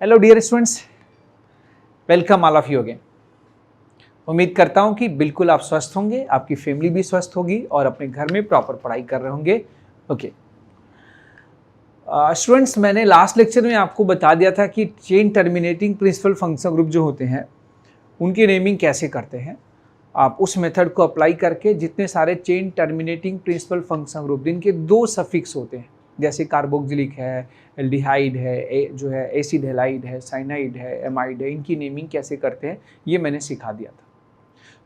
Hello dear students, welcome all of you again. उम्मीद करता हूँ कि बिल्कुल आप स्वस्थ होंगे, आपकी फैमिली भी स्वस्थ होगी और अपने घर में प्रॉपर पढ़ाई कर रहे होंगे। ओके स्टूडेंट्स, मैंने लास्ट लेक्चर में आपको बता दिया था कि chain terminating principal function group जो होते हैं उनकी नेमिंग कैसे करते हैं। आप उस मेथड को अप्लाई करके जितने सारे chain terminating principal function group जिनके दो सफिक्स होते हैं, जैसे कार्बोक्सिलिक है, एल्डिहाइड है, जो है एसिड हैलाइड है, साइनाइड है, एमाइड है, इनकी नेमिंग कैसे करते हैं ये मैंने सिखा दिया था।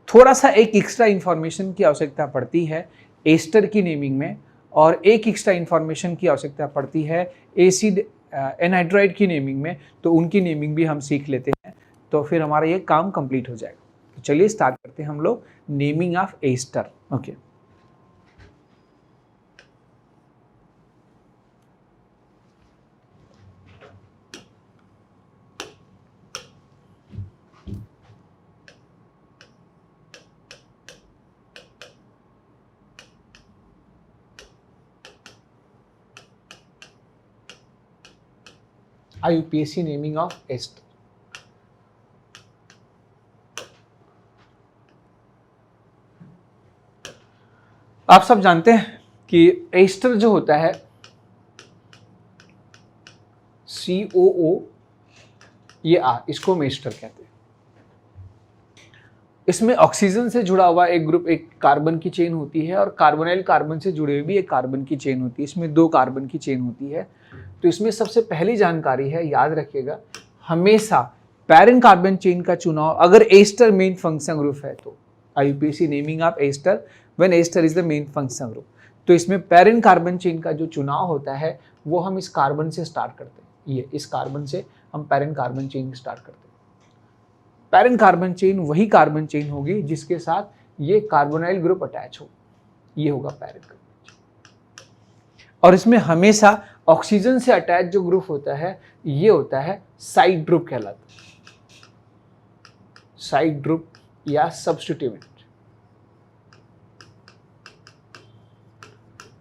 थोड़ा सा एक एक्स्ट्रा इन्फॉर्मेशन की आवश्यकता पड़ती है एस्टर की नेमिंग में, और एक एक्स्ट्रा इन्फॉर्मेशन की आवश्यकता पड़ती है एसिड एनहाइड्राइड की नेमिंग में। तो उनकी नेमिंग भी हम सीख लेते हैं, तो फिर हमारा ये काम कंप्लीट हो जाएगा। तो चलिए स्टार्ट करते हैं हम लोग naming of ester. Okay, IUPAC naming of ester. आप सब जानते हैं कि एस्टर जो होता है COO ये इसको हम एस्टर कहते हैं। इसमें ऑक्सीजन से जुड़ा हुआ एक ग्रुप, एक कार्बन की चेन होती है, और कार्बोनाइल कार्बन से जुड़े हुए भी एक कार्बन की चेन होती है। इसमें दो कार्बन की चेन होती है। तो इसमें सबसे पहली जानकारी है, याद रखिएगा, हमेशा पैरेंट कार्बन चेन का चुनाव अगर एस्टर मेन फंक्शन ग्रुप है तो IUPAC naming of ester when ester is the main function group. तो इसमें पैरेंट कार्बन चेन का जो चुनाव होता है वो हम इस कार्बन से स्टार्ट करते हैं। ये इस कार्बन से हम पैरेंट कार्बन चेन स्टार्ट करते हैं। पैरेंट कार्बन चेन वही कार्बन चेन होगी जिसके साथ ये कार्बोनाइल ग्रुप अटैच हो, ये होगा पैरेंट कार्बन चेन। और इसमें हमेशा ऑक्सीजन से अटैच जो ग्रुप होता है ये होता है साइड ग्रुप कहलाता है, साइड ग्रुप या सब्स्टिट्यूएंट।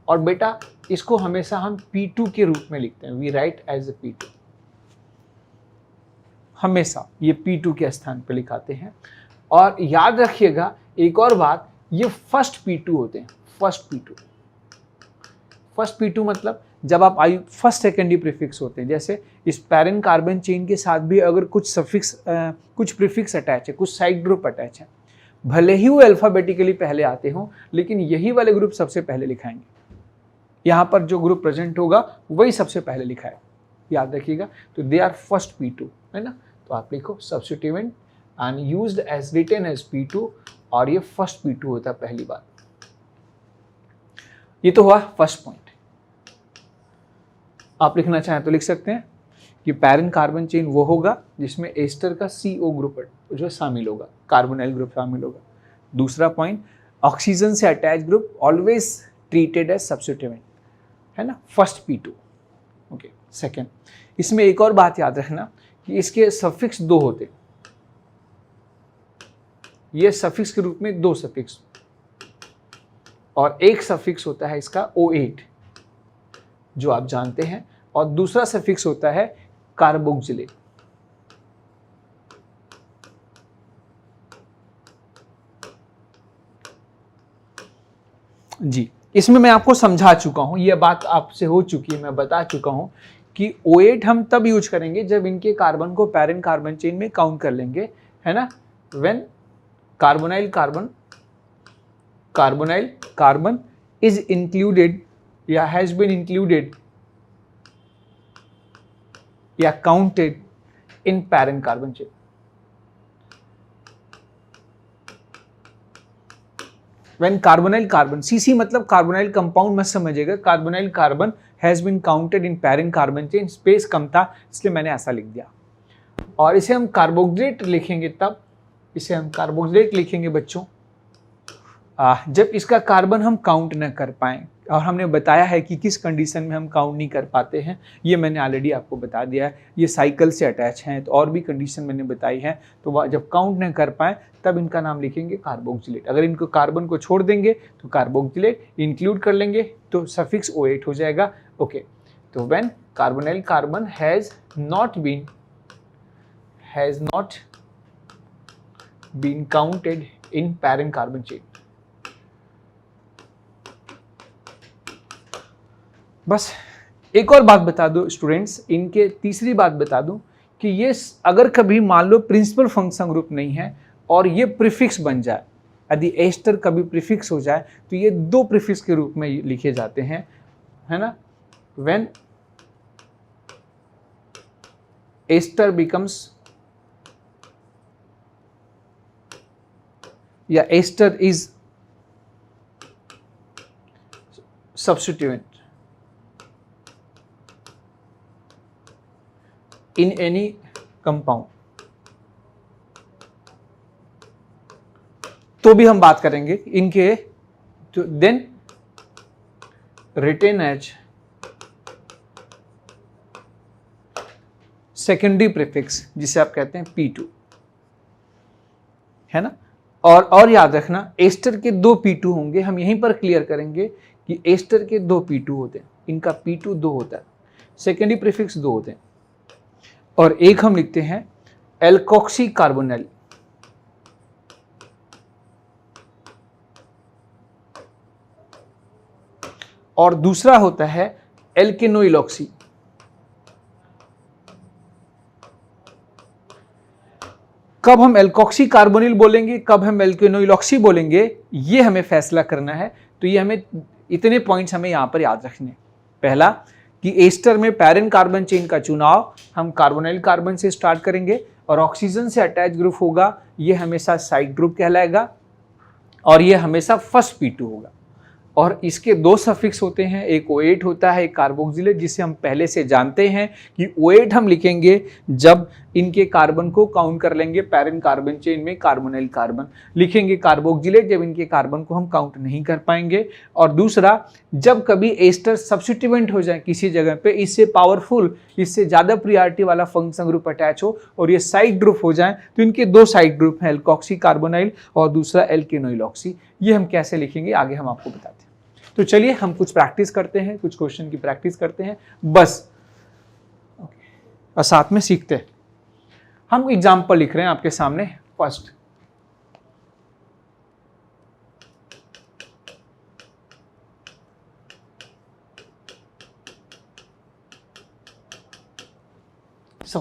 और बेटा इसको हमेशा हम P2 के रूप में लिखते हैं, we write as a P2। हमेशा ये P2 के स्थान पर लिखाते हैं। और याद रखिएगा एक और बात, ये फर्स्ट P2 होते हैं, फर्स्ट P2 मतलब जब आप फर्स्ट सेकेंडरी प्रीफिक्स होते हैं। जैसे इस पैरेंट कार्बन चेन के साथ भी अगर कुछ सफिक्स कुछ प्रीफिक्स अटैच है, कुछ साइड ग्रुप अटैच है, भले ही वो अल्फाबेटिकली पहले आते हों, लेकिन यही वाले ग्रुप सबसे पहले लिखाएंगे। यहाँ पर जो ग्रुप प्रेजेंट होगा वही सबसे पहले लिखा है, याद रखिएगा। तो दे आर फर्स्ट P2, है ना। तो आप लिखो substituent and used as written as P2, और ये फर्स्ट P2 होता है पहली बार। ये तो हुआ फर्स्ट पॉइंट। आप लिखना चाहें तो लिख सकते हैं कि पैरेंट कार्बन चेन वो होगा जिसमें एस्टर का CO ग्रुप जो शामिल होगा, कार्बोनाइल ग्रुप शामिल होगा। दूसरा पॉइंट, ऑक्सीजन से attach group always treated as substituent, है ना, फर्स्ट P2। ओके, सेकेंड, इसमें एक और बात याद रखना कि इसके सफिक्स दो होते, ये सफिक्स के रूप में दो सफिक्स, और एक सफिक्स होता है इसका O8 जो आप जानते हैं, और दूसरा सफिक्स होता है कार्बोक्सिलेट। जी, इसमें मैं आपको समझा चुका हूं, यह बात आपसे हो चुकी है, मैं बता चुका हूं कि O8 हम तब यूज करेंगे जब इनके कार्बन को पैरेंट कार्बन चेन में काउंट कर लेंगे, है ना। When carbonyl carbon is included या हैज बीन इंक्लूडेड या counted in parent carbon chain. When carbonyl carbon, CC मतलब कार्बोनाइल कंपाउंड मत समझिएगा, carbonyl carbon has been counted in parent carbon chain, space कम था इसलिए मैंने ऐसा लिख दिया। और इसे हम कार्बोक्सिलेट लिखेंगे तब, इसे हम कार्बोक्सिलेट लिखेंगे बच्चों जब इसका कार्बन हम काउंट न कर पाएं। और हमने बताया है कि किस कंडीशन में हम काउंट नहीं कर पाते हैं, ये मैंने ऑलरेडी आपको बता दिया है। ये साइकिल से अटैच हैं, तो और भी कंडीशन मैंने बताई है। तो जब काउंट न कर पाएँ तब इनका नाम लिखेंगे कार्बोक्सिलेट। अगर इनको कार्बन को छोड़ देंगे तो कार्बोक्सिलेट, इंक्लूड कर लेंगे तो सफिक्स O8 हो जाएगा। ओके, तो when carbonyl carbon has not been has not been counted in parent carbon chain. बस एक और बात बता दो स्टूडेंट्स, इनके तीसरी बात बता दूं कि ये अगर कभी मान लो प्रिंसिपल फंक्शन ग्रुप नहीं है और ये प्रीफिक्स बन जाए, यदि एस्टर कभी प्रीफिक्स हो जाए तो ये दो प्रीफिक्स के रूप में लिखे जाते हैं, है ना। व्हेन एस्टर बिकम्स या ester is substituent in any compound, तो भी हम बात करेंगे इनके, तो then written as secondary prefix जिसे आप कहते हैं P2, है ना। और याद रखना एस्टर के दो P2 होंगे, हम यहीं पर क्लियर करेंगे कि एस्टर के दो P2 होते हैं, इनका P2 दो होता है, सेकेंडरी प्रीफिक्स दो होते हैं। और एक हम लिखते हैं एल्कोक्सी कार्बोनिल, और दूसरा होता है एल्केनोइलॉक्सी। कब हम एल्कोक्सी कार्बोनिल बोलेंगे, कब हम एल्केनोइलॉक्सी बोलेंगे, ये हमें फैसला करना है। तो ये हमें इतने पॉइंट्स हमें यहां पर याद रखने। पहला कि एस्टर में पैरेंट कार्बन चेन का चुनाव हम कार्बोनाइल कार्बन से स्टार्ट करेंगे और ऑक्सीजन से अटैच ग्रुप होगा, ये हमेशा साइड ग्रुप कहलाएगा और ये हमेशा फर्स्ट P2 होगा। और इसके दो सफिक्स होते हैं, एक O8 होता है, एक कार्बोक्सिलेट, जिसे हम पहले से जानते हैं कि O8 हम लिखेंगे जब इनके कार्बन को काउंट कर लेंगे पैरेंट कार्बन चेन में कार्बोनाइल कार्बन, लिखेंगे कार्बोक्सिलेट जब इनके कार्बन को हम काउंट नहीं कर पाएंगे। और दूसरा, जब कभी एस्टर सब्स्टिट्यूएंट हो जाए किसी जगह पे, इससे पावरफुल, इससे ज़्यादा प्रियॉरिटी वाला फंक्शन ग्रुप अटैच हो और ये साइड ग्रुप हो जाए, तो इनके दो साइड ग्रुप हैं, एल्कोक्सी कार्बोनाइल और दूसरा एल्केनोइलॉक्सी। ये हम कैसे लिखेंगे आगे हम आपको बताते हैं। तो चलिए हम कुछ प्रैक्टिस करते हैं, कुछ क्वेश्चन की प्रैक्टिस करते हैं बस, और साथ में सीखते हैं। हम एग्जाम्पल लिख रहे हैं आपके सामने। फर्स्ट,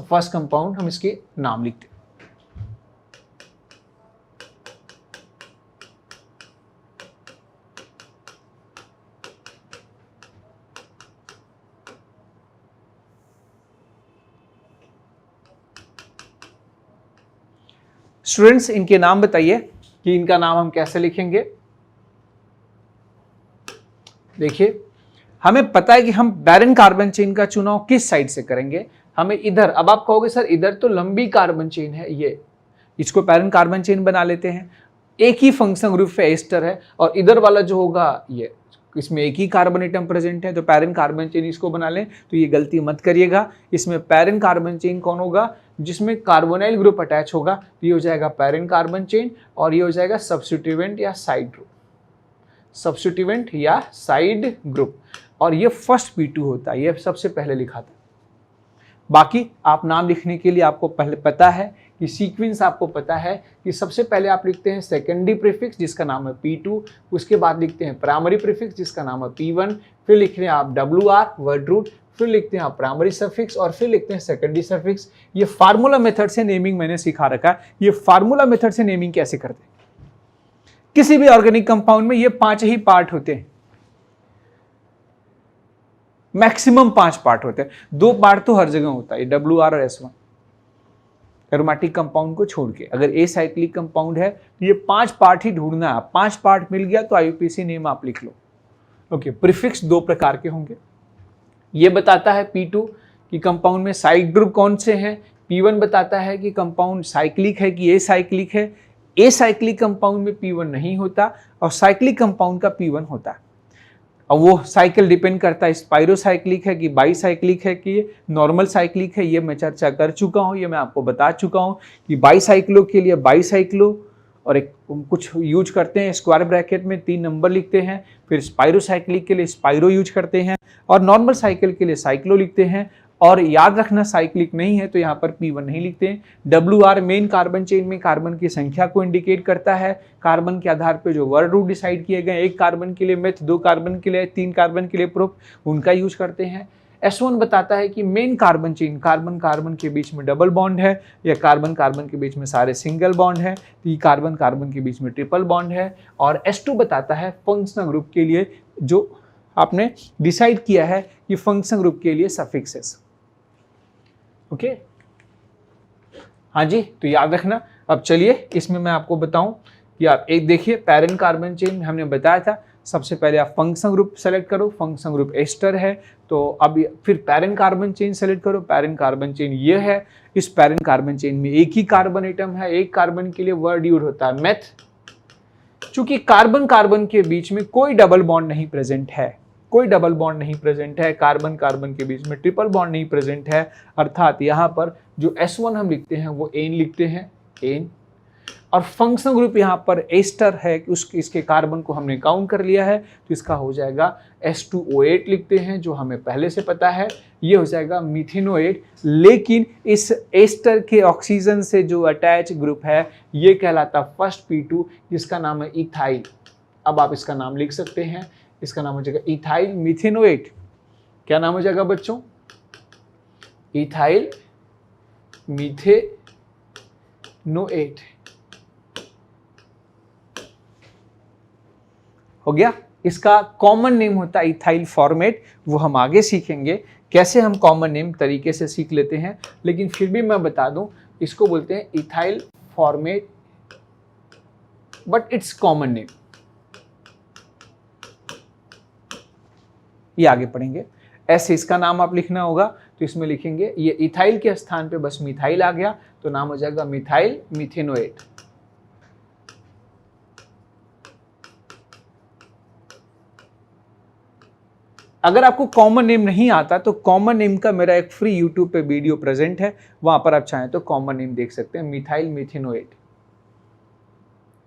फर्स्ट कंपाउंड हम इसके नाम लिखते हैं। स्टूडेंट्स इनके नाम बताइए कि इनका नाम हम कैसे लिखेंगे। देखिए हमें पता है कि हम पैरेंट कार्बन चेन का चुनाव किस साइड से करेंगे। हमें इधर, अब आप कहोगे सर इधर तो लंबी कार्बन चेन है, ये इसको पैरेंट कार्बन चेन बना लेते हैं, एक ही फंक्शन ग्रुप पे एस्टर है, और इधर वाला जो होगा ये, इसमें एक ही कार्बन एटम प्रेजेंट है, तो पैरेंट कार्बन चेन इसको बना लें। तो ये गलती मत करिएगा, इसमें पैरेंट कार्बन चेन कौन होगा, जिसमें कार्बोनाइल ग्रुप अटैच होगा, तो ये हो जाएगा पैरेंट कार्बन चेन, और ये हो जाएगा सब्स्टिट्यूएंट या साइड ग्रुप, सब्स्टिट्यूएंट या साइड ग्रुप। और ये फर्स्ट P2 होता है, ये सबसे पहले लिखा था। बाकी आप नाम लिखने के लिए आपको पहले पता है कि सीक्वेंस आपको पता है कि सबसे पहले आप लिखते हैं सेकेंडरी प्रीफिक्स जिसका नाम है P2, उसके बाद लिखते हैं प्राइमरी प्रीफिक्स जिसका नाम है P1, फिर लिखते हैं आप WR वर्ड रूट, फिर लिखते हैं आप प्राइमरी सफिक्स, और फिर लिखते हैं सेकेंडरी सफिक्स। ये फार्मूला मेथड से नेमिंग मैंने सिखा रखा है। ये फार्मूला मेथड से नेमिंग कैसे करते हैं, किसी भी ऑर्गेनिक कंपाउंड में ये 5 ही पार्ट होते हैं, मैक्सिमम 5 पार्ट होते हैं, 2 पार्ट तो हर जगह होता है, WR और S1 एरोमेटिक कंपाउंड को छोड़ के। अगर ए साइक्लिक कंपाउंड है तो ये 5 पार्ट ही ढूंढना है, 5 पार्ट मिल गया तो IUPAC नेम आप लिख लो। ओके, प्रीफिक्स 2 प्रकार के होंगे, ये बताता है P2 कि कंपाउंड में साइड ग्रुप कौन से हैं, P1 बताता है कि कंपाउंड साइक्लिक है कि ए साइक्लिक है। ए साइक्लिक कंपाउंड में P1 नहीं होता और साइक्लिक कंपाउंड का P1 होता है। अब वो साइकिल डिपेंड करता है स्पाइरोसाइक्लिक है कि बाईसाइक्लिक है कि नॉर्मल साइक्लिक है, ये मैं चर्चा कर चुका हूँ, ये मैं आपको बता चुका हूँ कि बाईसाइक्लो के लिए बाईसाइक्लो और एक कुछ यूज करते हैं स्क्वायर ब्रैकेट में 3 नंबर लिखते हैं, फिर स्पाइरोसाइक्लिक के लिए स्पाइरो यूज करते हैं और नॉर्मल साइकिल के लिए साइक्लो लिखते हैं। और याद रखना साइक्लिक नहीं है तो यहाँ पर P1 नहीं लिखते हैं। WR मेन कार्बन चेन में कार्बन की संख्या को इंडिकेट करता है। कार्बन के आधार पर जो वर्ड रूट डिसाइड किए गए, एक कार्बन के लिए मेथ, 2 कार्बन के लिए, 3 कार्बन के लिए प्रोप, उनका यूज करते हैं। S1 बताता है कि main carbon chain, carbon carbon के बीच में डबल बॉन्ड है या कार्बन कार्बन के बीच में सारे सिंगल बॉन्ड है, तो ये कार्बन कार्बन के बीच में ट्रिपल बॉन्ड है। और S2 बताता है फंक्शनल ग्रुप के लिए, जो आपने डिसाइड किया है कि फंक्शनल ग्रुप के लिए सफिक्सेस। ओके, हाँ जी, तो याद रखना। अब चलिए इसमें मैं आपको बताऊं कि आप एक देखिए पैरेंट कार्बन चेन में हमने बताया था सबसे पहले आप फंक्शनल ग्रुप सेलेक्ट करो, फंक्शनल ग्रुप एस्टर है। तो अब फिर पैरेंट कार्बन चेन सेलेक्ट करो, पैरेंट कार्बन चेन ये है। इस पैरेंट कार्बन चेन में एक ही कार्बन एटम है, एक कार्बन के लिए वर्ड यूज होता है मेथ। चूंकि कार्बन कार्बन के बीच में कोई डबल बॉन्ड नहीं प्रेजेंट है, कोई डबल बॉन्ड नहीं प्रेजेंट है, कार्बन कार्बन के बीच में ट्रिपल बॉन्ड नहीं प्रेजेंट है, अर्थात यहाँ पर जो S1 हम लिखते हैं वो एन लिखते हैं, एन। और फंक्शनल ग्रुप यहाँ पर एस्टर है कि इसके कार्बन को हमने काउंट कर लिया है, तो इसका हो जाएगा S2O8 लिखते हैं, जो हमें पहले से पता है, ये हो जाएगा मिथेनोएट। लेकिन इस एस्टर के ऑक्सीजन से जो अटैच ग्रुप है ये कहलाता फर्स्ट P2, जिसका नाम है इथाइल। अब आप इसका नाम लिख सकते हैं, इसका नाम हो जाएगा इथाइल मिथेनोएट। क्या नाम हो जाएगा बच्चों? Ethyl methanoate. हो गया। इसका कॉमन नेम होता है इथाइल फॉर्मेट, वो हम आगे सीखेंगे कैसे हम कॉमन नेम तरीके से सीख लेते हैं, लेकिन फिर भी मैं बता दूं इसको बोलते हैं ethyl format, but it's common name. ये आगे पढ़ेंगे। ऐसे इसका नाम आप लिखना होगा, तो इसमें लिखेंगे ये इथाइल के स्थान पे बस मिथाइल आ गया, तो नाम हो जाएगा मिथाइल मिथेनोएट। अगर आपको कॉमन नेम नहीं आता तो कॉमन नेम का मेरा एक फ्री यूट्यूब पे वीडियो प्रेजेंट है, वहां पर आप चाहें तो कॉमन नेम देख सकते हैं, मिथाइल मिथेनोएट।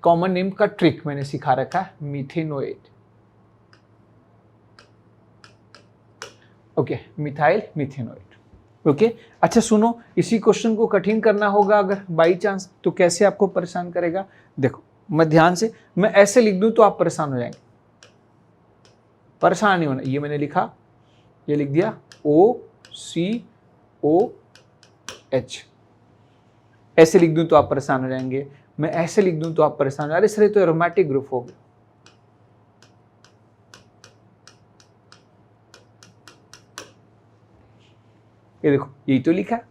कॉमन नेम का ट्रिक मैंने सिखा रखा है, methanoate. Okay, methyl methanoate. Okay, अच्छा सुनो, इसी क्वेश्चन को कठिन करना होगा अगर बाई चांस, तो कैसे आपको परेशान करेगा? देखो मैं ध्यान से, मैं ऐसे लिख दूं तो आप परेशान हो जाएंगे, परेशान नहीं होना। ये मैंने लिखा, ये लिख दिया OCOH, ऐसे लिख दूं तो आप परेशान हो जाएंगे। मैं ऐसे लिख दूं तो आप परेशान हो, अरे सर तो एरोमेटिक ग्रुप हो गया। ये देखो यही तो लिखा है।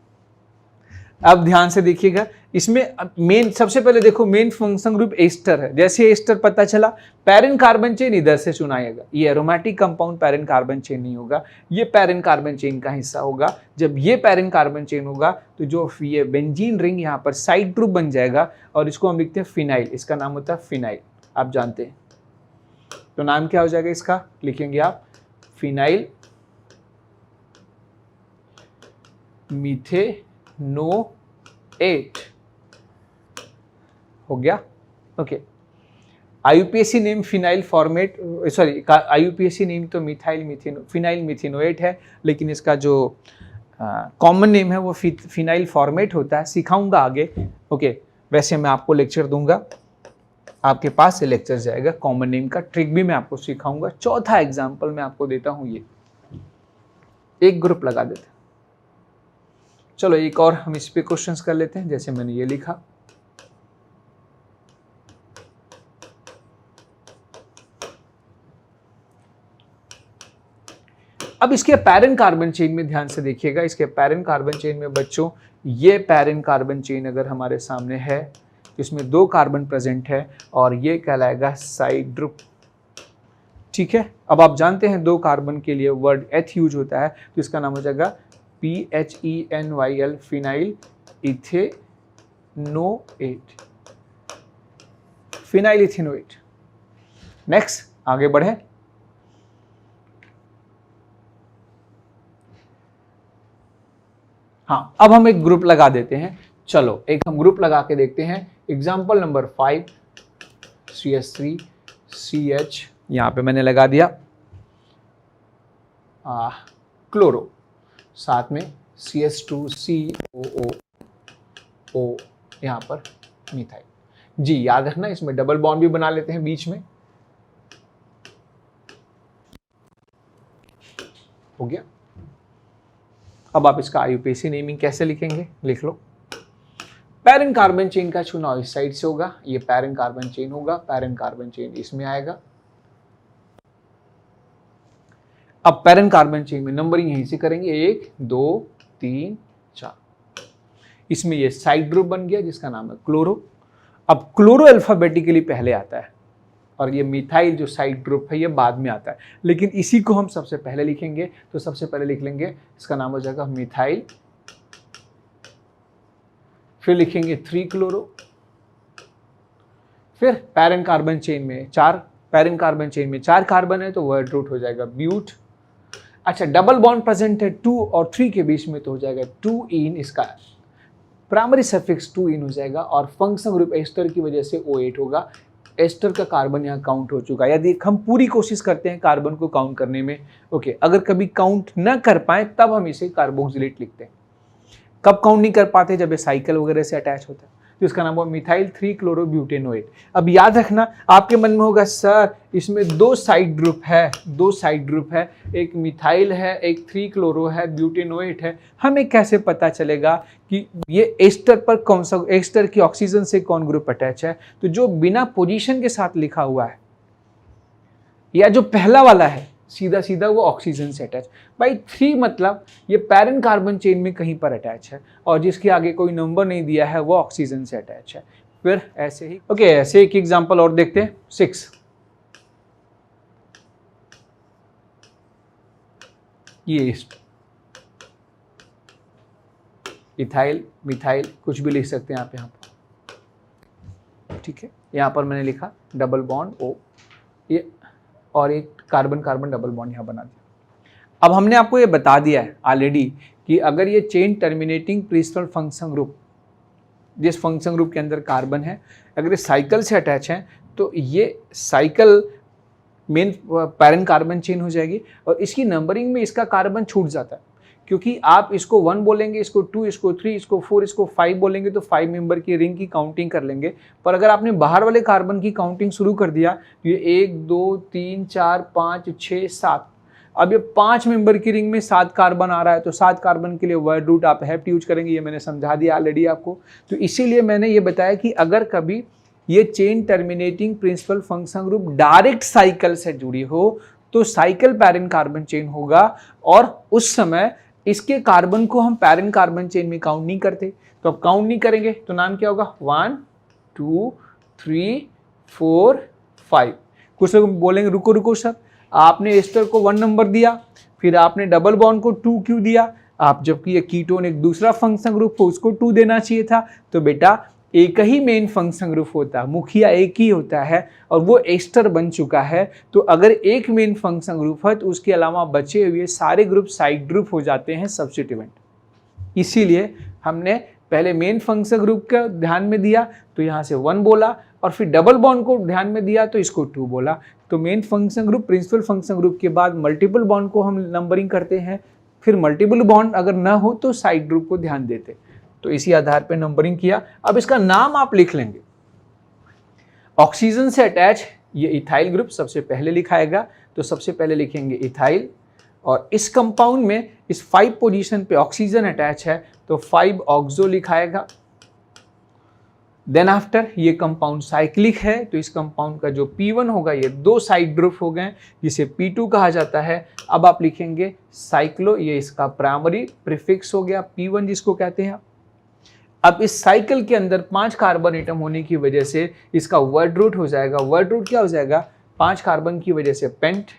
अब ध्यान से देखिएगा, इसमें मेन सबसे पहले देखो मेन फंक्शन ग्रुप एस्टर है। जैसे एस्टर पता चला, पैरेंट कार्बन चेन इधर से चुनाएगा, ये aromatic compound parent carbon chain नहीं होगा, ये पैरेंट कार्बन चेन का हिस्सा होगा। जब ये पैरेंट कार्बन चेन होगा तो जो ये बेंजीन रिंग यहाँ पर साइड ग्रुप बन जाएगा, और इसको हम लिखते हैं फिनाइल, इसका नाम होता है फिनाइल, आप जानते हैं। तो नाम क्या हो जाएगा इसका? लिखेंगे आप फिनाइल मिथेनोएट, हो गया। Okay, IUPAC name phenyl format, sorry IUPAC name तो फिनाइल मिथेनोएट है, लेकिन इसका जो कॉमन नेम है वो फिनाइल फॉर्मेट होता है, सिखाऊंगा आगे। ओके, वैसे मैं आपको लेक्चर दूंगा, आपके पास से लेक्चर जाएगा, कॉमन नेम का ट्रिक भी मैं आपको सिखाऊंगा। चौथा एग्जाम्पल मैं आपको देता हूं, ये एक ग्रुप लगा देते हैं। चलो एक और हम इस पे क्वेश्चंस कर लेते हैं, जैसे मैंने ये लिखा, अब इसके पैरेंट कार्बन चेन में ध्यान से देखिएगा। इसके पैरेंट कार्बन चेन में बच्चों, ये पैरेंट कार्बन चेन अगर हमारे सामने है, इसमें 2 कार्बन प्रेजेंट है और ये कहलाएगा साइड ग्रुप, ठीक है। अब आप जानते हैं 2 कार्बन के लिए वर्ड एथ यूज होता है, तो इसका नाम हो जाएगा PHENYL, phenyl ethanoate, phenyl ethanoate. Next आगे बढ़े। हाँ, अब हम एक ग्रुप लगा देते हैं। चलो एक हम ग्रुप लगा के देखते हैं। एग्जाम्पल नंबर 5, CH3CH, यहां पे मैंने लगा दिया क्लोरो, साथ में CH2COO यहाँ पर मिथाइल। जी याद रखना, इसमें डबल बॉन्ड भी बना लेते हैं बीच में। हो गया। अब आप इसका IUPAC नेमिंग कैसे लिखेंगे, लिख लो। पैरेंट कार्बन चेन का चुनाव इस साइड से होगा, ये पैरेंट कार्बन चेन होगा, पैरेंट कार्बन चेन इसमें आएगा। अब पैरेंट कार्बन चेन में नंबरिंग यहीं से करेंगे, 1 2 3 4। इसमें ये साइड ग्रुप बन गया जिसका नाम है क्लोरो। अब क्लोरो अल्फाबेटिकली पहले आता है और ये मिथाइल जो साइड ग्रुप है ये बाद में आता है, लेकिन इसी को हम सबसे पहले लिखेंगे। तो सबसे पहले लिख लेंगे, इसका नाम हो जाएगा मिथाइल, फिर लिखेंगे 3 क्लोरो, फिर पैरेंट कार्बन चेन में 4, पैरेंट कार्बन चेन में 4 कार्बन है तो वर्ड रूट हो जाएगा ब्यूट। अच्छा, डबल बॉन्ड प्रेजेंट है 2 और 3 के बीच में तो हो जाएगा 2 इन, इसका प्राइमरी सफिक्स 2 इन हो जाएगा और फंक्शन ग्रुप एस्टर की वजह से O8 होगा। एस्टर का कार्बन यहाँ काउंट हो चुका है। यदि हम पूरी कोशिश करते हैं कार्बन को काउंट करने में, ओके, अगर कभी काउंट न कर पाए तब हम इसे कार्बोक्सिलेट लिखते हैं। कब काउंट नहीं कर पाते, जब ये साइकिल वगैरह से अटैच होता है, तो इसका नाम हुआ मिथाइल 3 क्लोरोब्यूटेनोएट। अब याद रखना, आपके मन में होगा सर इसमें 2 साइड ग्रुप है, 2 साइड ग्रुप है, एक मिथाइल है, एक 3 क्लोरो है, ब्यूटेनोएट है, हमें कैसे पता चलेगा कि ये एस्टर पर कौन सा, एस्टर की ऑक्सीजन से कौन ग्रुप अटैच है? तो जो बिना पोजीशन के साथ लिखा हुआ है या जो पहला वाला है सीधा सीधा वो ऑक्सीजन से अटैच। भाई 3 मतलब ये पैरेंट कार्बन चेन में कहीं पर अटैच है और जिसके आगे कोई नंबर नहीं दिया है वो ऑक्सीजन से अटैच है। फिर ऐसे ही ओके, ऐसे एक एग्जांपल और देखते हैं। 6 ये इथाइल मिथाइल कुछ भी लिख सकते हैं आप यहाँ पर, ठीक है। यहाँ पर मैंने लिखा डबल बॉन्ड O, ये और एक कार्बन कार्बन डबल बॉन्ड यहाँ बना दिया। अब हमने आपको ये बता दिया है ऑलरेडी कि अगर ये chain terminating principal function group, जिस फंक्शन ग्रुप के अंदर कार्बन है, अगर ये साइकिल से अटैच है तो ये cycle main parent carbon chain हो जाएगी और इसकी नंबरिंग में इसका कार्बन छूट जाता है, क्योंकि आप इसको 1 बोलेंगे, इसको 2, इसको 3, इसको 4, इसको 5 बोलेंगे तो 5 मेंबर की रिंग की काउंटिंग कर लेंगे। पर अगर आपने बाहर वाले कार्बन की काउंटिंग शुरू कर दिया तो ये 1 2 3 4 5 6 7, अब ये 5 मेंबर की रिंग में 7 कार्बन आ रहा है तो 7 कार्बन के लिए वर्ड रूट आप हैप्ट यूज करेंगे, ये मैंने समझा दिया ऑलरेडी आपको। तो इसीलिए मैंने ये बताया कि अगर कभी ये chain terminating principal function group direct cycle से जुड़ी हो तो साइकिल पैरेंट कार्बन चेन होगा और उस समय इसके कार्बन को हम पैरेंट कार्बन चेन में काउंट नहीं करते। तो अब काउंट नहीं करेंगे तो नाम क्या होगा, 1 2 3 4 5। कुछ लोग बोलेंगे रुको रुको सर, आपने एस्टर को 1 नंबर दिया, फिर आपने डबल बॉन्ड को 2 क्यों दिया? आप जबकि ये कीटोन एक दूसरा फंक्शन ग्रुप हो उसको 2 देना चाहिए था। तो बेटा एक ही मेन फंक्शन ग्रुप होता है, मुखिया एक ही होता है और वो एस्टर बन चुका है। तो अगर एक मेन फंक्शन ग्रुप है तो उसके अलावा बचे हुए सारे ग्रुप साइड ग्रुप हो जाते हैं सब्स्टिट्यूएंट। इसीलिए हमने पहले मेन फंक्शन ग्रुप का ध्यान में दिया तो यहाँ से 1 बोला और फिर डबल बॉन्ड को ध्यान में दिया तो इसको 2 बोला। तो main function group principal function group के बाद मल्टीपल बॉन्ड को हम नंबरिंग करते हैं, फिर मल्टीपल बॉन्ड अगर ना हो तो साइड ग्रुप को ध्यान देते। तो इसी आधार पे नंबरिंग किया। अब इसका नाम आप लिख लेंगे। ऑक्सीजन से अटैच ये इथाइल ग्रुप सबसे पहले लिखाएगा, तो सबसे पहले लिखेंगे इथाइल और इस कंपाउंड में इस 5 पोजीशन पे ऑक्सीजन अटैच है तो 5 ऑक्सो लिखाएगा। देन आफ्टर ये कंपाउंड साइक्लिक है तो इस कंपाउंड का जो P1 होगा ये 2 साइड ग्रुप हो गए जिसे P2 कहा जाता है। अब आप लिखेंगे साइक्लो, ये इसका प्राइमरी प्रीफिक्स हो गया P1 जिसको कहते हैं। अब इस साइकिल के अंदर 5 कार्बन एटम होने की वजह से इसका वर्ड रूट हो जाएगा। वर्ड रूट क्या हो जाएगा? 5 कार्बन की वजह से पेंट।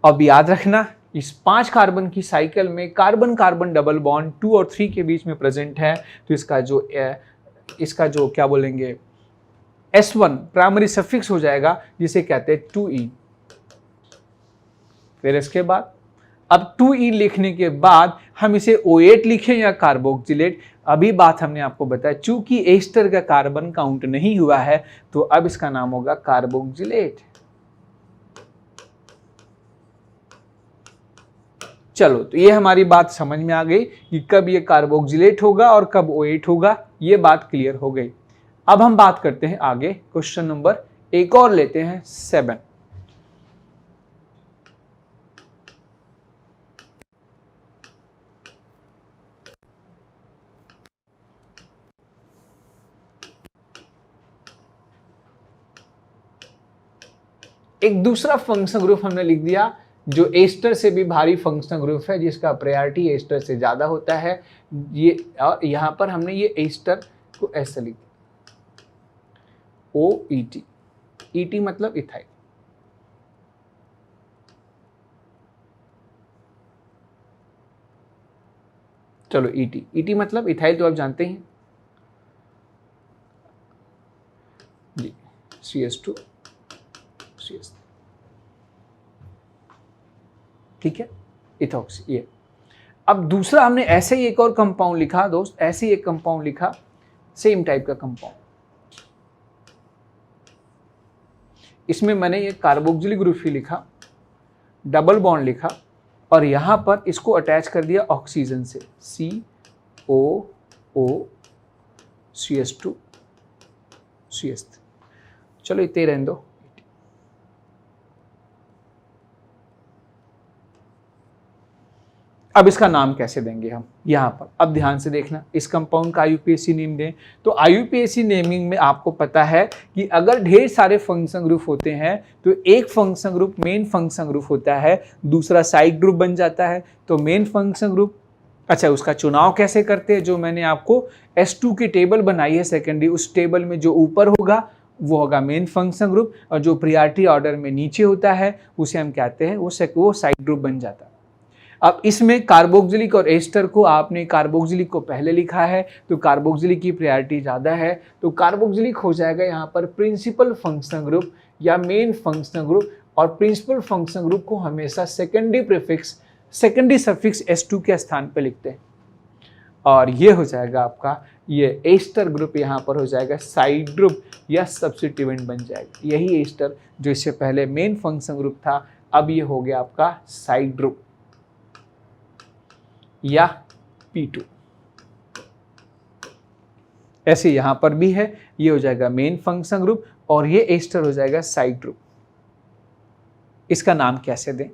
अब याद रखना इस 5 कार्बन की साइकिल में कार्बन कार्बन डबल बॉन्ड 2 और 3 के बीच में प्रेजेंट है तो इसका जो क्या बोलेंगे S1 प्राइमरी सफिक्स हो जाएगा जिसे कहते हैं 2E। फिर इसके बाद अब 2E लिखने के बाद हम इसे O8 लिखें या कार्बोक्सिलेट, अभी बात हमने आपको बताया चूंकि एस्टर का कार्बन काउंट नहीं हुआ है तो अब इसका नाम होगा कार्बोक्सिलेट। चलो, तो ये हमारी बात समझ में आ गई कि कब ये कार्बोक्सिलेट होगा और कब OH होगा, ये बात क्लियर हो गई। अब हम बात करते हैं आगे, क्वेश्चन नंबर एक और लेते हैं 7। एक दूसरा फंक्शनल ग्रुप हमने लिख दिया जो एस्टर से भी भारी फंक्शनल ग्रुप है, जिसका प्रायोरिटी एस्टर से ज्यादा होता है। ये और यहां पर हमने ये एस्टर को ऐसे लिख दिया, OET। ET मतलब इथाइल। चलो ET मतलब इथाइल, तो आप जानते हैं जी, CH2 CH3, ठीक है, इथॉक्सी। ये अब दूसरा हमने ऐसे ही एक और कंपाउंड लिखा दोस्त, ऐसे ही एक कंपाउंड लिखा, सेम टाइप का कंपाउंड। इसमें मैंने ये कार्बोक्सिलिक ग्रुप ही लिखा, डबल बॉन्ड लिखा और यहां पर इसको अटैच कर दिया ऑक्सीजन से, COO CH2 CH3। चलो इतने रहने दो। अब इसका नाम कैसे देंगे हम यहाँ पर, अब ध्यान से देखना, इस कंपाउंड का IUPAC नेम दें तो IUPAC नेमिंग में आपको पता है कि अगर ढेर सारे फंक्शन ग्रुप होते हैं तो एक function group main function group होता है, दूसरा साइड ग्रुप बन जाता है। तो मेन फंक्शन ग्रुप, अच्छा उसका चुनाव कैसे करते हैं, जो मैंने आपको S2 की टेबल बनाई है सेकेंडरी, उस टेबल में जो ऊपर होगा वो होगा मेन फंक्शन ग्रुप और जो प्रायोरिटी ऑर्डर में नीचे होता है उसे हम कहते हैं वो साइड ग्रुप बन जाता है। अब इसमें कार्बोक्सिलिक और एस्टर को आपने कार्बोक्सिलिक को पहले लिखा है तो कार्बोक्सिलिक की प्रायोरिटी ज़्यादा है, तो कार्बोक्सिलिक हो जाएगा यहाँ पर प्रिंसिपल फंक्शन ग्रुप या मेन फंक्शन ग्रुप। और प्रिंसिपल फंक्शन ग्रुप को हमेशा सेकेंडरी सफिक्स S2 के स्थान पर लिखते हैं और ये हो जाएगा आपका ये एस्टर ग्रुप, यहाँ पर हो जाएगा साइड ग्रुप या सब्स्टिट्यूएंट बन जाएगा। यही एस्टर जो इससे पहले मेन फंक्शन ग्रुप था, अब ये हो गया आपका साइड ग्रुप या P2। ऐसे यहां पर भी है, ये हो जाएगा मेन फंक्शन ग्रुप और ये एस्टर हो जाएगा साइड ग्रुप। इसका नाम कैसे दें,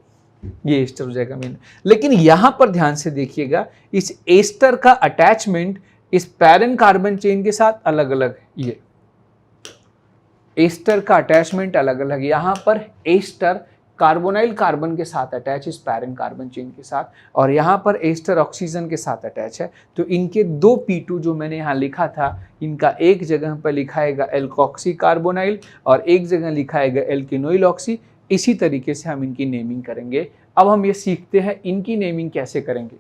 ये एस्टर हो जाएगा मेन। लेकिन यहां पर ध्यान से देखिएगा, इस एस्टर का अटैचमेंट इस पैरेंट कार्बन चेन के साथ अलग अलग है। ये एस्टर का अटैचमेंट अलग अलग, यहां पर एस्टर कार्बोनाइल कार्बन के साथ अटैच इस पैरेंट कार्बन चेन के साथ और यहाँ पर एस्टर ऑक्सीजन के साथ अटैच है। तो इनके दो P2 जो मैंने यहाँ लिखा था, इनका एक जगह पर लिखाएगा एल्कोक्सी कार्बोनाइल और एक जगह लिखाएगा एल्किनोइल ऑक्सी। इसी तरीके से हम इनकी नेमिंग करेंगे। अब हम ये सीखते हैं इनकी नेमिंग कैसे करेंगे,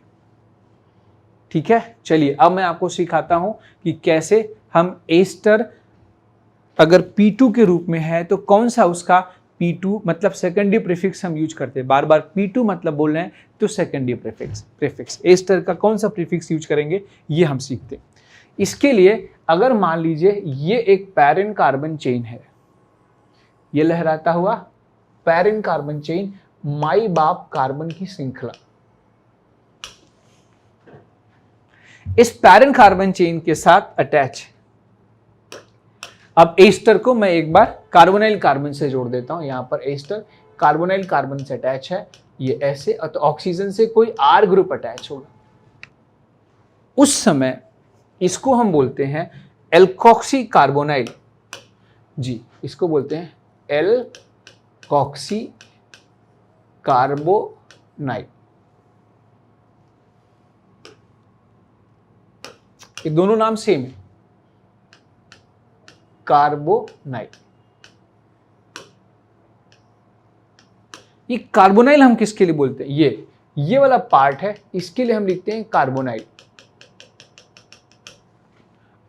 ठीक है। चलिए अब मैं आपको सिखाता हूँ कि कैसे हम एस्टर अगर P2 के रूप में है तो कौन सा उसका P2 मतलब सेकेंडरी प्रीफिक्स हम यूज करते हैं। बार बार P2 मतलब बोल रहे हैं तो सेकेंडरी प्रीफिक्स एस्टर का कौन सा प्रीफिक्स यूज करेंगे ये हम सीखते हैं। इसके लिए अगर मान लीजिए ये एक पैरेंट कार्बन चेन है, ये लहराता हुआ पैरेंट कार्बन चेन, माई बाप कार्बन की श्रृंखला। इस पैरेंट कार्बन चेन के साथ अटैच। अब एस्टर को मैं एक बार कार्बोनाइल कार्बन से जोड़ देता हूं। यहां पर एस्टर कार्बोनाइल कार्बन से अटैच है, ये ऐसे, तो ऑक्सीजन से कोई R ग्रुप अटैच होगा। उस समय इसको हम बोलते हैं एल्कोक्सी कार्बोनाइल। जी, इसको बोलते हैं एल्कोक्सी कार्बोनाइल। ये दोनों नाम सेम है, कार्बोनाइल। ये कार्बोनाइल हम किसके लिए बोलते हैं, ये वाला पार्ट है, इसके लिए हम लिखते हैं कार्बोनाइल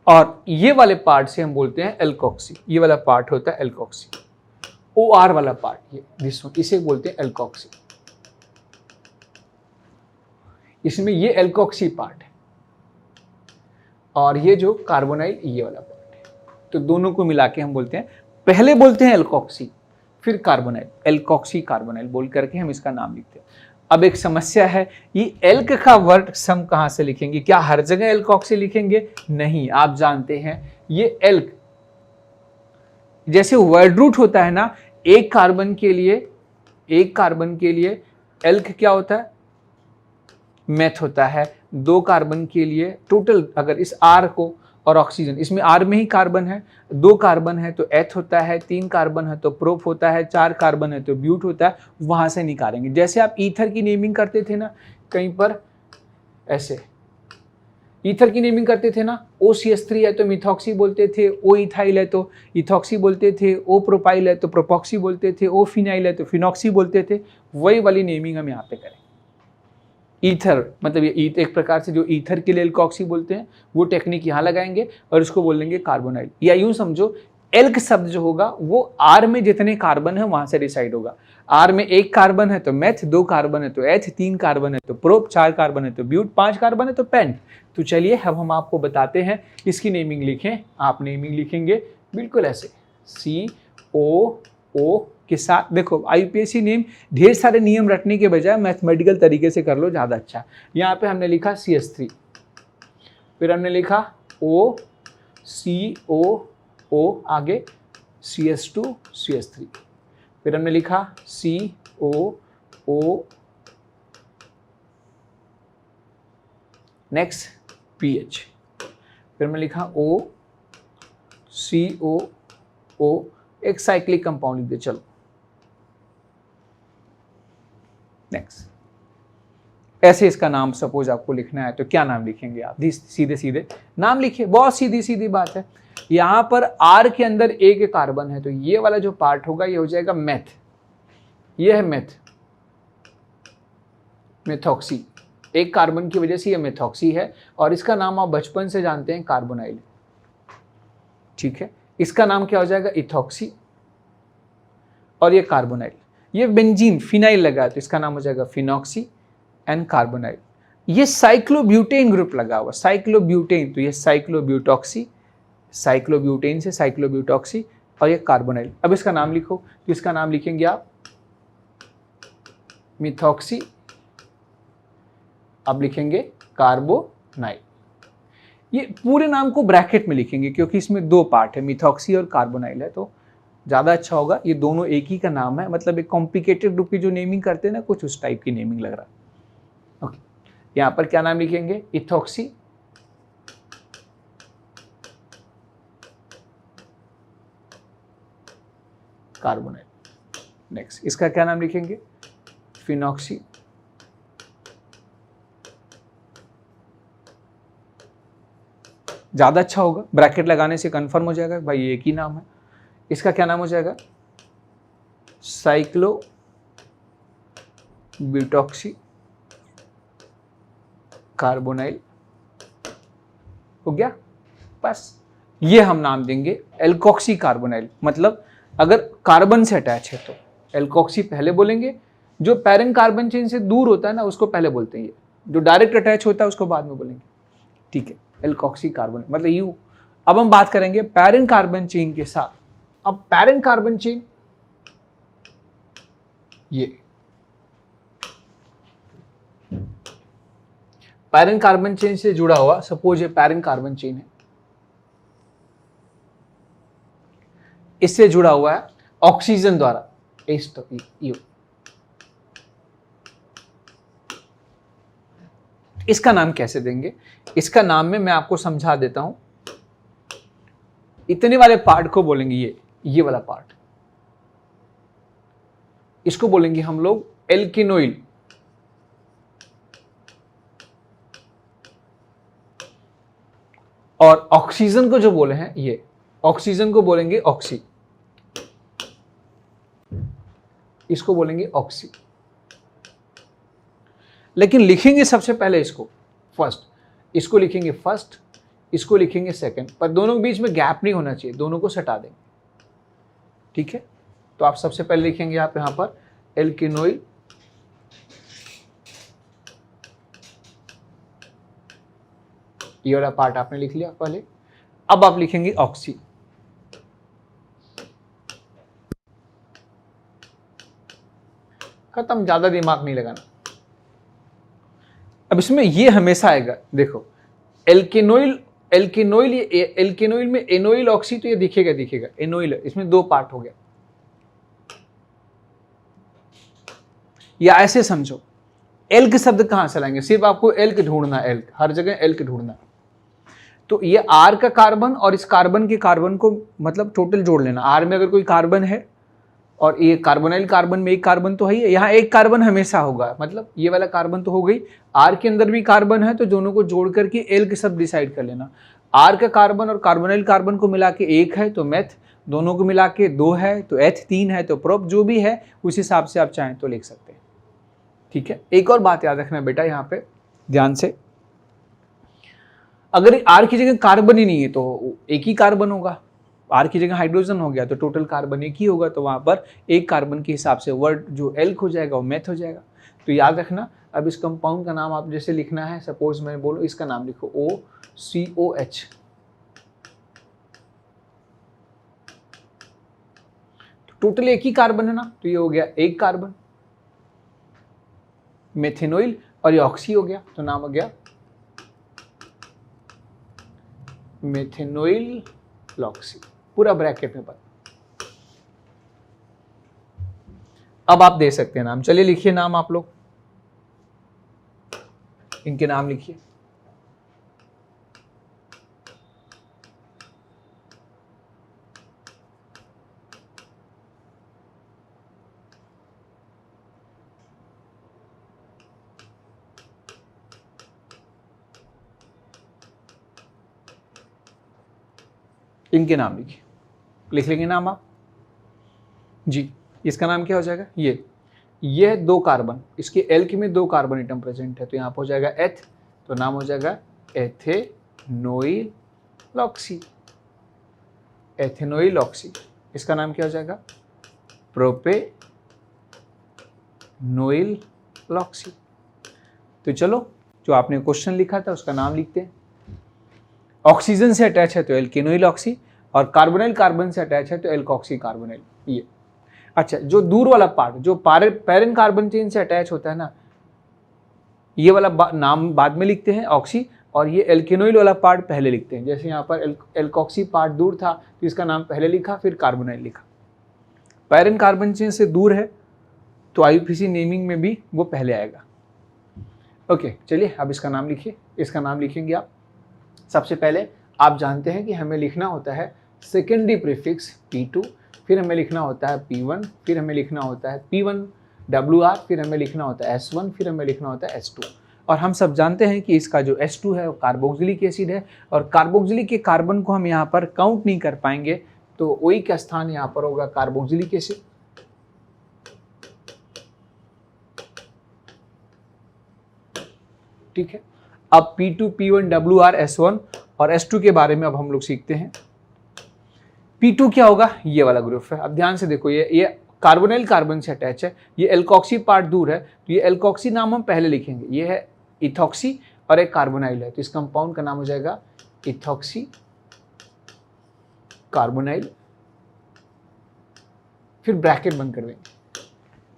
और ये वाले पार्ट से हम बोलते हैं एल्कोक्सी। ये वाला पार्ट होता है एल्कोक्सी, OR वाला पार्ट, ये इसे बोलते हैं एल्कोक्सी। इसमें ये एल्कोक्सी पार्ट है और ये जो कार्बोनाइल ये वाला पार्ट है। तो दोनों को मिला के हम बोलते हैं, पहले बोलते हैं एल्कोक्सी फिर कार्बोनाइल, एल्कोक्सी कार्बोनाइल बोल करके हम इसका नाम लिखते हैं। अब एक समस्या है, ये एल्क का वर्ड सम कहां से लिखेंगे? क्या हर जगह एल्कोक्सी लिखेंगे? नहीं, आप जानते हैं ये एल्क जैसे वर्ड रूट होता है ना, एक कार्बन के लिए एल्क क्या होता है? मेथ होता है। 2 कार्बन के लिए टोटल, अगर इस आर को और ऑक्सीजन, इसमें आर में ही कार्बन है, 2 कार्बन है तो एथ होता है, 3 कार्बन है तो प्रोप होता है, 4 कार्बन है तो ब्यूट होता है, वहां से निकालेंगे। जैसे आप ईथर की नेमिंग करते थे ना, कहीं पर ऐसे ईथर की नेमिंग करते थे ना, OCH3 है तो मिथॉक्सी बोलते थे, O इथाइल है तो इथॉक्सी बोलते थे, O प्रोपाइल है तो प्रोपॉक्सी बोलते थे, O फिनाइल है तो फिनॉक्सी बोलते थे। वही वाली नेमिंग हम यहाँ पे करें। ईथर मतलब ये एक प्रकार से जो ईथर के लिए एल्कोक्सी बोलते हैं, वो टेक्निक यहाँ लगाएंगे और इसको बोलेंगे कार्बोनाइल। या यूं समझो, एल्क शब्द जो होगा वो आर में जितने कार्बन है वहां से डिसाइड होगा। आर में 1 कार्बन है तो मेथ, 2 कार्बन है तो एथ, 3 कार्बन है तो प्रोप, 4 कार्बन है तो ब्यूट, 5 कार्बन है तो पेंट। तो चलिए अब हम आपको बताते हैं इसकी नेमिंग लिखें। आप नेमिंग लिखेंगे बिल्कुल ऐसे, COO के साथ। देखो IUPAC नेम ढेर सारे नियम रटने के बजाय मैथमेटिकल तरीके से कर लो, ज़्यादा अच्छा। यहाँ पे हमने लिखा CH3, फिर हमने लिखा OCOO, आगे CH2 CH3, फिर हमने लिखा COO, नेक्स्ट PH, फिर हमने लिखा OCOO, एक साइक्लिक कंपाउंड लिख दे। चलो नेक्स्ट, ऐसे इसका नाम सपोज आपको लिखना है तो क्या नाम लिखेंगे आप? सीधे सीधे नाम लिखिए, बहुत सीधी सीधी बात है। यहां पर R के अंदर एक कार्बन है तो ये वाला जो पार्ट होगा ये हो जाएगा मेथ। ये है मेथ, मेथॉक्सी। 1 कार्बन की वजह से ये मेथॉक्सी है और इसका नाम आप बचपन से जानते हैं कार्बोनाइल। ठीक है, इसका नाम क्या हो जाएगा? इथॉक्सी, और ये कार्बोनाइल। ये बेंजीन फिनाइल लगा है तो इसका नाम हो जाएगा फिनॉक्सी एंड कार्बोनाइल। ये साइक्लोब्यूटेन ग्रुप लगा हुआ, साइक्लोब्यूटेन, तो ये साइक्लोब्यूटॉक्सी, साइक्लोब्यूटेन से साइक्लोब्यूटॉक्सी, और ये कार्बोनाइल। अब इसका नाम लिखो, तो इसका नाम लिखेंगे आप मिथॉक्सी, अब लिखेंगे कार्बोनाइल। ये पूरे नाम को ब्रैकेट में लिखेंगे क्योंकि इसमें 2 पार्ट है, मिथॉक्सी और कार्बोनाइल है, तो ज़्यादा अच्छा होगा। ये दोनों एक ही का नाम है, मतलब एक कॉम्प्लिकेटेड ग्रुप की जो नेमिंग करते हैं ना, कुछ उस टाइप की नेमिंग लग रहा है। ओके, यहाँ पर क्या नाम लिखेंगे? Ethoxy, carbonyl. नेक्स्ट, इसका क्या नाम लिखेंगे? फिनॉक्सी, ज़्यादा अच्छा होगा, ब्रैकेट लगाने से कंफर्म हो जाएगा भाई ये एक ही नाम है। इसका क्या नाम हो जाएगा? साइक्लोब्यूटॉक्सी कार्बोनाइल। हो गया, बस ये हम नाम देंगे एल्कोक्सी कार्बोनाइल। मतलब अगर कार्बन से अटैच है तो एल्कोक्सी पहले बोलेंगे, जो पैरेंट कार्बन चेन से दूर होता है ना उसको पहले बोलते हैं, ये जो डायरेक्ट अटैच होता है उसको बाद में बोलेंगे। ठीक है, एल्कोक्सी कार्बन मतलब यू। अब हम बात करेंगे पैरेंट कार्बन चेन के साथ। अब पैरेंट कार्बन चेन, ये पैरेंट कार्बन चेन से जुड़ा हुआ, सपोज ये पैरेंट कार्बन चेन है, इससे जुड़ा हुआ है ऑक्सीजन द्वारा, इसका नाम कैसे देंगे? इसका नाम में मैं आपको समझा देता हूं। इतने वाले पार्ट को बोलेंगे ये वाला पार्ट, इसको बोलेंगे हम लोग एल्किनोइल। और ऑक्सीजन को जो बोले हैं, ये ऑक्सीजन को बोलेंगे ऑक्सी, इसको बोलेंगे ऑक्सी। लेकिन लिखेंगे सबसे पहले इसको फर्स्ट, इसको लिखेंगे फर्स्ट, इसको लिखेंगे सेकंड, पर दोनों के बीच में गैप नहीं होना चाहिए, दोनों को सटा देंगे। ठीक है, तो आप सबसे पहले लिखेंगे आप यहां पर एल्किनोइल, ये वाला पार्ट आपने लिख लिया पहले। अब आप लिखेंगे ऑक्सी, खत्म, ज्यादा दिमाग नहीं लगाना। अब इसमें ये हमेशा आएगा, देखो एल्केनोइल, एल्केनोइल में एनोइल ऑक्सी, तो ये दिखेगा एनोइल, इसमें दो पार्ट हो गया। या ऐसे समझो, एल्क शब्द कहां से लाएंगे, सिर्फ आपको एल्क ढूंढना, एल्क हर जगह एल्क ढूंढना। तो ये आर का कार्बन और इस कार्बन के कार्बन को मतलब टोटल जोड़ लेना। आर में अगर कोई कार्बन है और ये कार्बोनाइल कार्बन में एक कार्बन तो है ही, यहाँ एक कार्बन हमेशा होगा, मतलब ये वाला कार्बन तो हो गई। आर के अंदर भी कार्बन है, तो दोनों को जोड़ करके एल्क शब्द डिसाइड कर लेना। आर का कार्बन और कार्बोनाइल कार्बन को मिला के एक है तो मेथ, दोनों को मिला के दो है तो एथ, तीन है तो प्रोप, जो भी है उस हिसाब से आप चाहें तो लिख सकते हैं। ठीक है, एक और बात याद रखना बेटा यहाँ पे ध्यान से, अगर आर की जगह कार्बन ही नहीं है तो एक ही कार्बन होगा, आर की जगह हाइड्रोजन हो गया तो टोटल कार्बन एक ही होगा, तो वहां पर एक कार्बन के हिसाब से वर्ड जो एल्क हो जाएगा वो मेथ हो जाएगा। तो याद रखना, अब इस कंपाउंड का नाम आप जैसे लिखना है, सपोज मैं बोलूं इसका नाम लिखो OCOH, तो टोटल एक ही कार्बन है ना, तो ये हो गया एक कार्बन मेथेनोइल, और ये ऑक्सी हो गया तो नाम हो गया मेथेनोइल लॉक्सी, पूरा ब्रैकेट में पता। अब आप दे सकते हैं नाम, चलिए लिखिए नाम, आप लोग इनके नाम लिखिए। इनके नाम लिखिए, लिख लेंगे नाम आप जी। इसका नाम क्या हो जाएगा, ये दो कार्बन, इसके एल्क में दो कार्बन एटम प्रेजेंट है, तो यहाँ पर हो जाएगा एथ, तो नाम हो जाएगा एथेनोइल लॉक्सी, एथेनोइल लॉक्सी। इसका नाम क्या हो जाएगा, प्रोपेनोइल लॉक्सी। तो चलो, जो आपने क्वेश्चन लिखा था उसका नाम लिखते हैं। ऑक्सीजन से अटैच है तो एल्केनोइल ऑक्सी, और कार्बोनाइल कार्बन से अटैच है तो एल्कोक्सी कार्बोनाइल। ये अच्छा, जो दूर वाला पार्ट जो पैरेंट कार्बन चेन से अटैच होता है ना, ये वाला नाम बाद में लिखते हैं ऑक्सी, और ये एल्केनोइल वाला पार्ट पहले लिखते हैं। जैसे यहाँ पर एल्कोक्सी पार्ट दूर था तो इसका नाम पहले लिखा, फिर कार्बोनाइल लिखा। पैरेंट कार्बन चेन से दूर है तो IUPAC नेमिंग में भी वो पहले आएगा। ओके, चलिए अब इसका नाम लिखिए। इसका नाम लिखेंगे आप, सबसे पहले आप जानते हैं कि हमें लिखना होता है सेकेंडरी प्रीफिक्स P2, फिर हमें लिखना होता है P1, फिर हमें लिखना होता है P1WR, फिर हमें लिखना होता है S1, फिर हमें लिखना होता है S2। और हम सब जानते हैं कि इसका जो S2 है वो कार्बोक्सिलिक एसिड है, और कार्बोक्सिलिक के कार्बन को हम यहाँ पर काउंट नहीं कर पाएंगे, तो OE का स्थान यहाँ पर होगा कार्बोक्सिलिक एसिड। ठीक है, अब P2, P1WR, S1 और S2 के बारे में अब हम लोग सीखते हैं। P2 क्या होगा, ये वाला ग्रुप है। अब ध्यान से देखो, ये कार्बोनाइल कार्बन से अटैच है, ये एल्कोक्सी पार्ट दूर है, तो ये एल्कोक्सी नाम हम पहले लिखेंगे। ये है इथॉक्सी और एक कार्बोनाइल है, तो इस कंपाउंड का नाम हो जाएगा इथॉक्सी कार्बोनाइल, फिर ब्रैकेट बंद कर देंगे।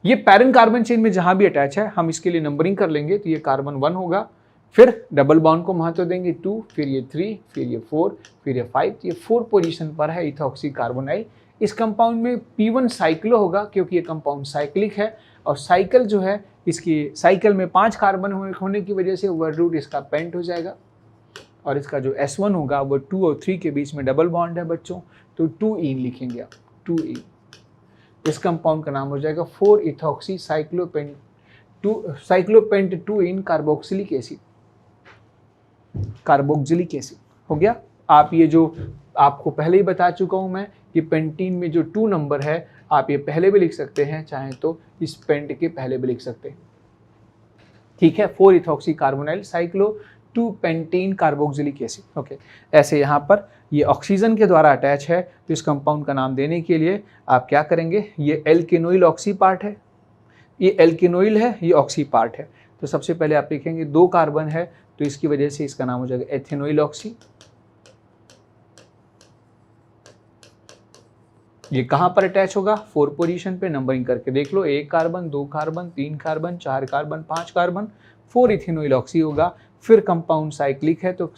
ये पैरेंट कार्बन चेन में जहां भी अटैच है हम इसके लिए नंबरिंग कर लेंगे, तो ये कार्बन 1 होगा, फिर डबल बॉन्ड को महत्व देंगे 2, फिर ये 3, फिर ये 4, फिर ये 5, ये 4 पोजीशन पर है इथॉक्सी कार्बोनाइल। इस कंपाउंड में P1 साइक्लो होगा, क्योंकि ये कंपाउंड साइक्लिक है, और साइकिल जो है इसकी साइकिल में 5 कार्बन होने की वजह से वर्ड रूट इसका पेंट हो जाएगा। और इसका जो S1 होगा वो 2 और 3 के बीच में डबल बॉन्ड है बच्चों, तो 2 इन लिखेंगे आप, 2 इन। इस कंपाउंड का नाम हो जाएगा 4 इथॉक्सी साइक्लोपेंट 2 इन कार्बोक्सिलिक एसिड, कार्बोक्सिलिक एसिड हो गया। आप ये जो आपको पहले ही बता चुका हूं मैं कि पेंटीन में जो 2 नंबर है आप ये पहले भी लिख सकते हैं, चाहे तो इस पेंट के पहले भी लिख सकते हैं। ठीक है, 4 ethoxy carbonyl cyclo 2 pentene carboxylic acid. Okay, ऐसे यहाँ पर ये ऑक्सीजन के द्वारा अटैच है, तो इस कंपाउंड का नाम देने के लिए आप क्या करेंगे, ये एल्केनोइल ऑक्सी पार्ट है, ये एल्केनोइल है, ये ऑक्सी पार्ट है। तो सबसे पहले आप लिखेंगे 2 कार्बन है, तो इसकी वजह से इसका नाम हो जाएगा एथेनोइल ऑक्सी। ये कहां पर अटैच होगा, 4 पोजीशन पे, नंबरिंग करके देख लो, 1 carbon, 2 carbon, 3 carbon, 4 carbon, 5 carbon, 4 ethanoyl oxy होगा, फिर कंपाउंड साइक्लिक है तो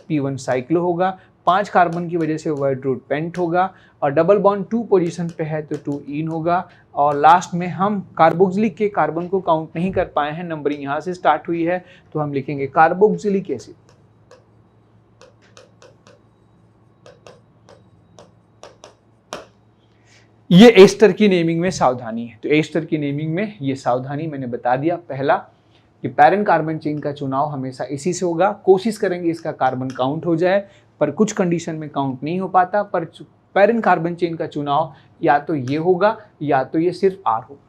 P1 साइक्लो होगा, 5 कार्बन की वजह से वर्ड रूट पेंट होगा, और डबल बॉन्ड 2 पोजीशन पे है तो 2 इन होगा, और लास्ट में हम कार्बोक्सिलिक के कार्बन को काउंट नहीं कर पाए हैं, नंबरिंग यहाँ से स्टार्ट हुई है तो हम लिखेंगे कार्बोक्सिलिक एसिड। ये एस्टर की नेमिंग में सावधानी है, तो एस्टर की नेमिंग में ये सावधानी मैंने बता दिया। पहला कि पैरेंट कार्बन चेन का चुनाव हमेशा इसी से होगा, कोशिश करेंगे इसका कार्बन काउंट हो जाए, पर कुछ कंडीशन में काउंट नहीं हो पाता, पर पैरेंट कार्बन चेन का चुनाव या तो ये होगा या तो ये सिर्फ R होगा,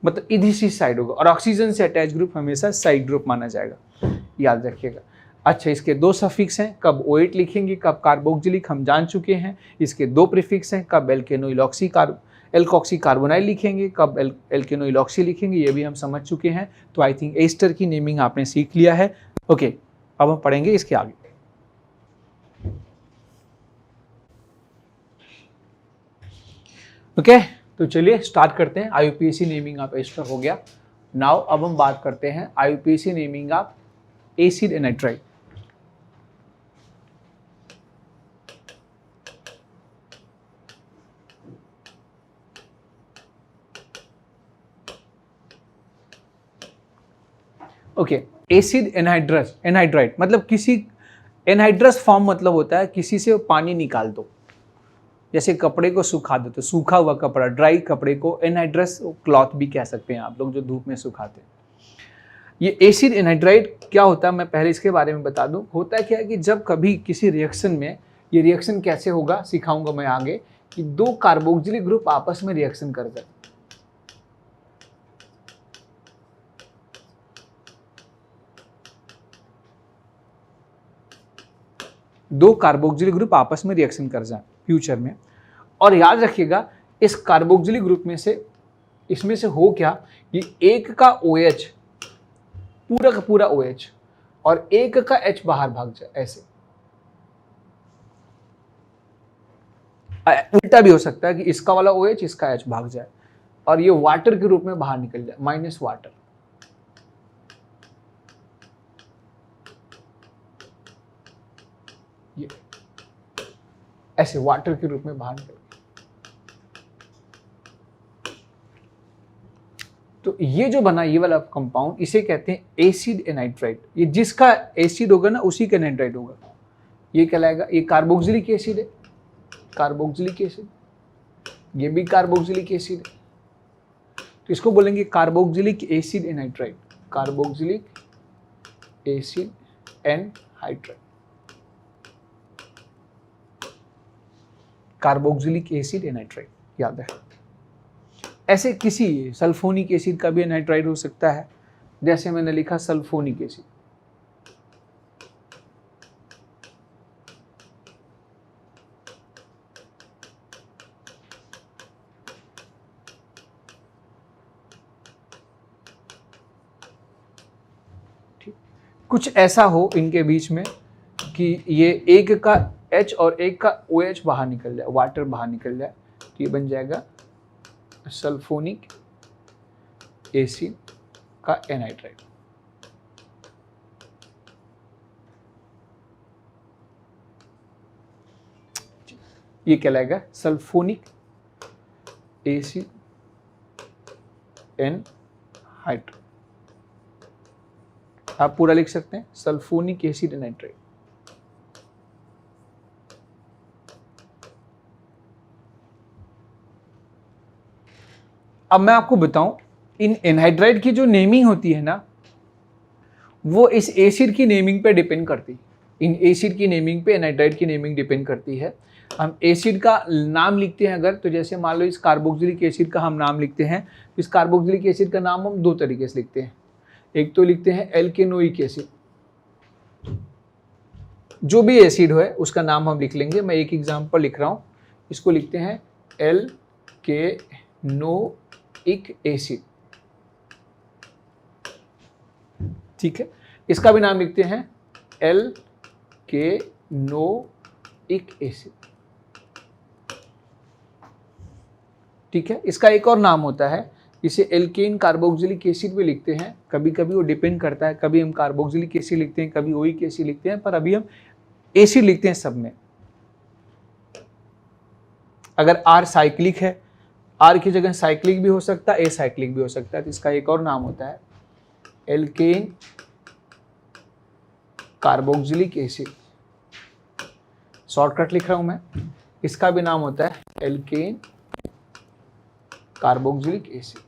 मतलब इधर साइड होगा, और ऑक्सीजन से अटैच ग्रुप हमेशा साइड ग्रुप माना जाएगा, याद रखिएगा। अच्छा, इसके 2 सफिक्स हैं, कब OH लिखेंगे कब कार्बोक्सिलिक हम जान चुके हैं। इसके 2 प्रीफिक्स हैं, कब एल्कोक्सी कार्बोनाइल लिखेंगे कब एल्केनोइल ऑक्सी लिखेंगे, ये भी हम समझ चुके हैं। तो आई थिंक एस्टर की नेमिंग आपने सीख लिया है। ओके, अब हम पढ़ेंगे इसके आगे। ओके, तो चलिए स्टार्ट करते हैं। IUPAC नेमिंग ऑफ एस्टर हो गया। नाउ अब हम बात करते हैं IUPAC naming of acid anhydride. Okay, acid anhydride मतलब किसी एनहाइड्रस फॉर्म मतलब होता है किसी से पानी निकाल दो, जैसे कपड़े को सुखा दो, तो सूखा हुआ कपड़ा, ड्राई कपड़े को एनहाइड्रस क्लॉथ भी कह सकते हैं आप लोग, जो धूप में सुखाते हैं। ये एसिड एनहाइड्राइड क्या होता है, मैं पहले इसके बारे में बता दूं। होता क्या है कि जब कभी किसी रिएक्शन में, ये रिएक्शन कैसे होगा सिखाऊंगा मैं आगे, कि 2 कार्बोक्सिलिक ग्रुप आपस में रिएक्शन कर जाए, दो कार्बोक्सिलिक ग्रुप आपस में रिएक्शन कर जाए फ्यूचर में। और याद रखिएगा, इस कार्बोक्सिलिक ग्रुप में से, इसमें से हो क्या कि एक का OH पूरा का पूरा OH और एक का H बाहर भाग जाए, ऐसे। उल्टा भी हो सकता है कि इसका वाला OH इसका H भाग जाए और ये वाटर के रूप में बाहर निकल जाए, माइनस वाटर। ये ऐसे वाटर के रूप में बाहर निकल। तो ये जो बना, ये वाला कंपाउंड, इसे कहते हैं एसिड एनाइट्राइड। ये जिसका एसिड होगा ना उसी का एनाइट्राइड होगा। ये कहलाएगा, ये कार्बोक्सिलिक एसिड है, कार्बोक्सिलिक एसिड, ये भी कार्बोक्सिलिक एसिड है, तो इसको बोलेंगे carboxylic acid anhydride, carboxylic acid anhydride, carboxylic acid anhydride, याद है। ऐसे किसी सल्फोनिक एसिड का भी एनाइट्राइड हो सकता है, जैसे मैंने लिखा सल्फोनिक एसिड। ठीक, कुछ ऐसा हो इनके बीच में कि ये एक का H और एक का OH बाहर निकल जाए, वाटर बाहर निकल जाए, तो ये बन जाएगा सल्फोनिक एसिड का एनाइट्राइड। ये कहलाएगा सल्फोनिक एसिड एनहाइड्राइड। आप पूरा लिख सकते हैं, सल्फोनिक एसिड एनाइट्राइड। अब मैं आपको बताऊं, इन एनहाइड्राइड की जो नेमिंग होती है ना, वो इस एसिड की नेमिंग पे डिपेंड करती है। इन एसिड की नेमिंग पे एनहाइड्राइड की नेमिंग डिपेंड करती है। हम एसिड का नाम लिखते हैं अगर, तो जैसे मान लो इस कार्बोक्सिलिक एसिड का हम नाम लिखते हैं, इस कार्बोक्सिलिक एसिड का नाम हम 2 तरीके से लिखते हैं। एक तो लिखते हैं एल्केनोइक एसिड, जो भी एसिड है उसका नाम हम लिख लेंगे। मैं एक एग्जांपल लिख रहा हूं, इसको लिखते हैं एल्केनोइक एसिड, ठीक है। इसका भी नाम लिखते हैं एल्केनोइक एसिड, ठीक है। इसका एक और नाम होता है इसे एल्केन कार्बोक्सिलिक एसिड भी लिखते हैं, कभी कभी वो डिपेंड करता है, कभी हम कार्बोक्सिलिक एसिड लिखते हैं, कभी ओइक एसिड लिखते हैं, पर अभी हम एसिड लिखते हैं सब में। अगर आर साइक्लिक है, आर की जगह साइक्लिक भी हो सकता है, ए साइक्लिक भी हो सकता है, तो इसका एक और नाम होता है एल्केन कार्बोक्सिलिक एसिड। शॉर्टकट लिख रहा हूं मैं, इसका भी नाम होता है एल्केन कार्बोक्सिलिक एसिड।